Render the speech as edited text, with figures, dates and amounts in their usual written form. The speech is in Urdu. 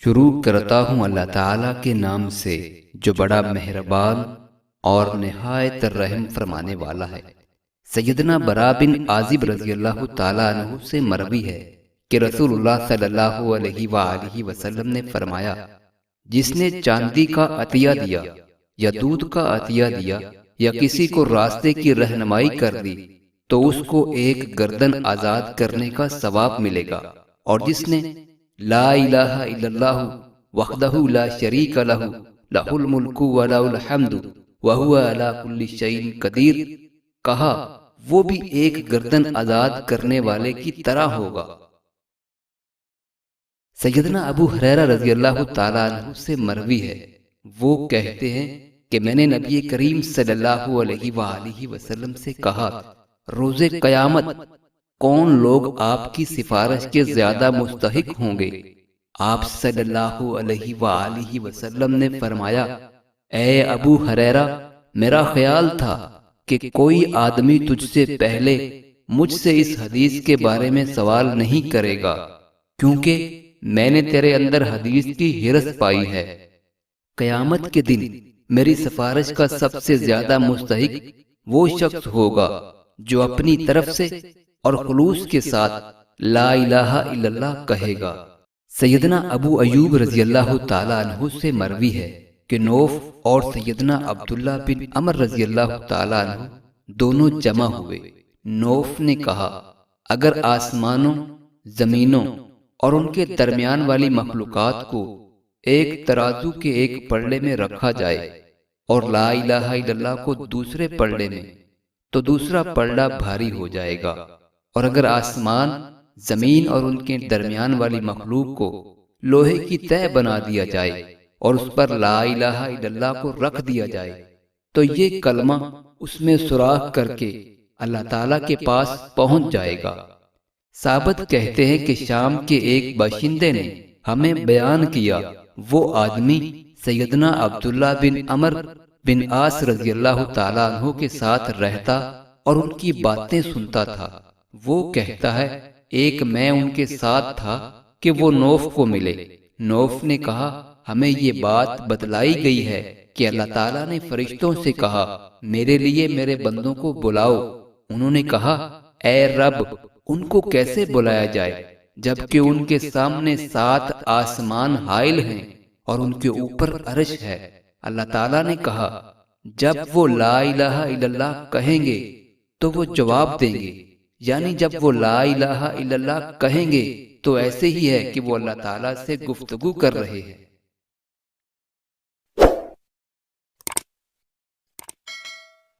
شروع کرتا ہوں اللہ تعالیٰ کے نام سے جو بڑا مہربان اور نہایت رحم فرمانے والا ہے۔ سیدنا برا بن عازب رضی اللہ تعالیٰ عنہ سے مروی ہے کہ رسول اللہ صلی اللہ علیہ وآلہ وسلم نے فرمایا، جس نے چاندی کا عطیہ دیا یا دودھ کا عطیہ دیا یا کسی کو راستے کی رہنمائی کر دی تو اس کو ایک گردن آزاد کرنے کا ثواب ملے گا، اور جس نے لا الہ الا اللہ وحدہ لا شریک لہ لہ الملک ولہ الحمد وہو علی کل شیء قدیر کہا، وہ بھی ایک گردن آزاد کرنے والے کی طرح ہوگا۔ سیدنا ابو ہریرہ رضی اللہ تعالیٰ عنہ سے مروی ہے، وہ کہتے ہیں کہ میں نے نبی کریم صلی اللہ علیہ وآلہ وسلم سے کہا، روز قیامت کون لوگ آپ کی سفارش کے زیادہ مستحق ہوں گے؟ آپ صلی اللہ علیہ وآلہ وسلم نے فرمایا، اے ابو ہریرہ، میرا خیال تھا کہ کوئی آدمی تجھ سے پہلے مجھ سے اس حدیث کے بارے میں سوال نہیں کرے گا، کیونکہ میں نے تیرے اندر حدیث کی ہرس پائی ہے۔ قیامت کے دن میری سفارش کا سب سے زیادہ مستحق وہ شخص ہوگا جو اپنی طرف سے اور خلوص کے ساتھ لا الہ الا اللہ کہے گا۔ سیدنا ابو ایوب رضی اللہ تعالیٰ عنہ سے مروی ہے کہ نوف اور سیدنا عبداللہ بن عمر رضی اللہ تعالیٰ عنہ دونوں جمع ہوئے۔ نوف نے کہا، اگر آسمانوں، زمینوں اور ان کے درمیان والی مخلوقات کو ایک ترازو کے ایک پلڑے میں رکھا جائے اور لا الہ الا اللہ کو دوسرے پلڑے میں، تو دوسرا پلڑا بھاری ہو جائے گا، اور اگر آسمان، زمین اور ان کے درمیان والی مخلوق کو لوہے کی تہ بنا دیا جائے اور اس پر لا الہ الا اللہ کو رکھ دیا جائے تو یہ کلمہ اس میں سوراخ کر کے اللہ تعالیٰ کے پاس پہنچ جائے گا۔ ثابت کہتے ہیں کہ شام کے ایک باشندے نے ہمیں بیان کیا، وہ آدمی سیدنا عبداللہ بن عمر بن عاص رضی اللہ تعالیٰ عنہ کے ساتھ رہتا اور ان کی باتیں سنتا تھا۔ وہ کہتا ہے، ایک میں ان کے ساتھ تھا کہ وہ نوف کو ملے۔ نوف نے کہا، ہمیں یہ بات بتلائی گئی ہے کہ اللہ تعالیٰ نے فرشتوں سے کہا، میرے لیے میرے بندوں کو بلاؤ۔ انہوں نے کہا، اے رب، ان کو کیسے بلایا جائے جبکہ ان کے سامنے 7 آسمان حائل ہیں اور ان کے اوپر عرش ہے؟ اللہ تعالیٰ نے کہا، جب وہ لا الہ الا اللہ کہیں گے تو وہ جواب دیں گے، یعنی جب وہ لا الہ الا اللہ کہیں گے تو ایسے ہی ہے کہ وہ اللہ تعالیٰ سے گفتگو کر رہے ہیں۔